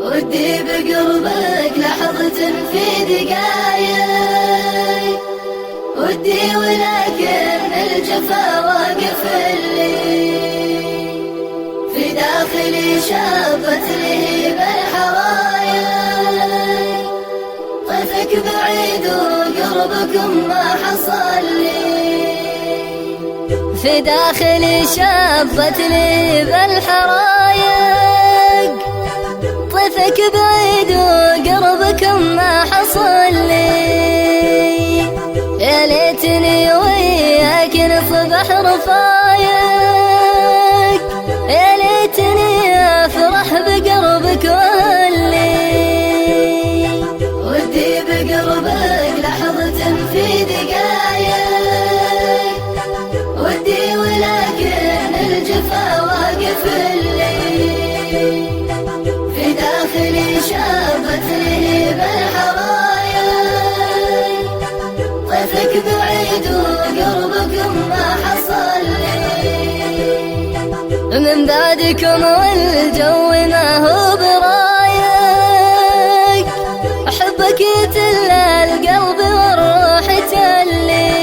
ودي بقربك لحظة في دقايق، ودي ولكن الجفا واقف لي في داخلي، شابت لي بالحرايق. طيفك بعيد وقربكم ما حصل لي، في داخلي شابت لي بالحرايق. طيفك بعيد وقربكم ما حصل لي، يا ليتني وياك نصبح رفايق، يا ليتني افرح بقربك واهلي. ودي بقربك لحظة في دقايق، ودي ولكن الجفا واقف لي في داخلي، شابت لي بالحرايق. طيفك بعيد وقربكم ما حصل لي، من بعدكم والجو ما هو برايق. أحبك يتلى القلب والروح تلي،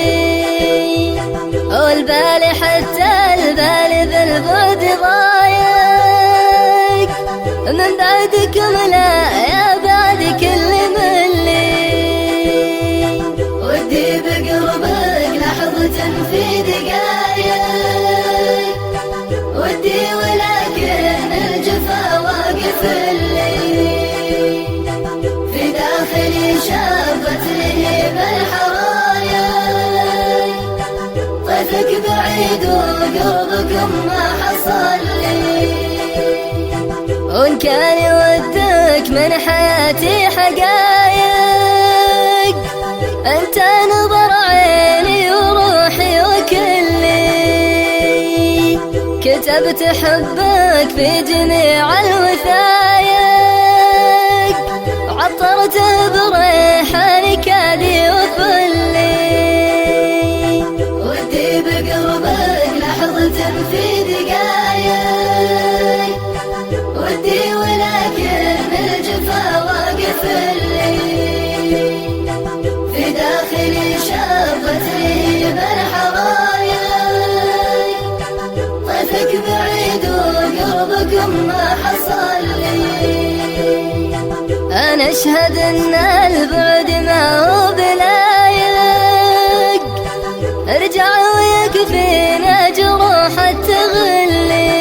والبال حتى البال بالبعد ضايق. من بعدكم لا يا بعد كل ملي، ودي بقربك لحظة في دقايق، ودي ولكن الجفا واقف لي في داخلي، شابت لي بالحرايق. طيفك بعيد وقربكم ما حصل لي، وإن كان ودك من حياتي حقايق. أنت نظر عيني وروحي وكلي، كتبت حبك في جميع الوثايق. عطرت بريحاني كادي وفلي، ودي بقربك لحظة في دقايق، ودي ولكن الجفا واقف لي في داخلي، شابت لي بالحرايق. طيفك بعيد وقربكم ما حصل لي، أنا أشهد إن البعد ما هو بلايق. ارجع ويكفينا جروح التغلي،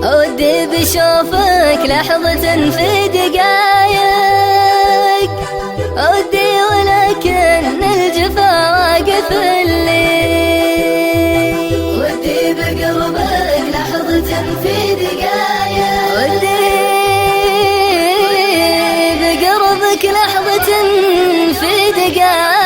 ودي بشوفك لحظة في دقايق، ودي ولكن الجفا واقف لي. ودي بقربك لحظة في دقايق، ودي بقربك لحظة في دقايق.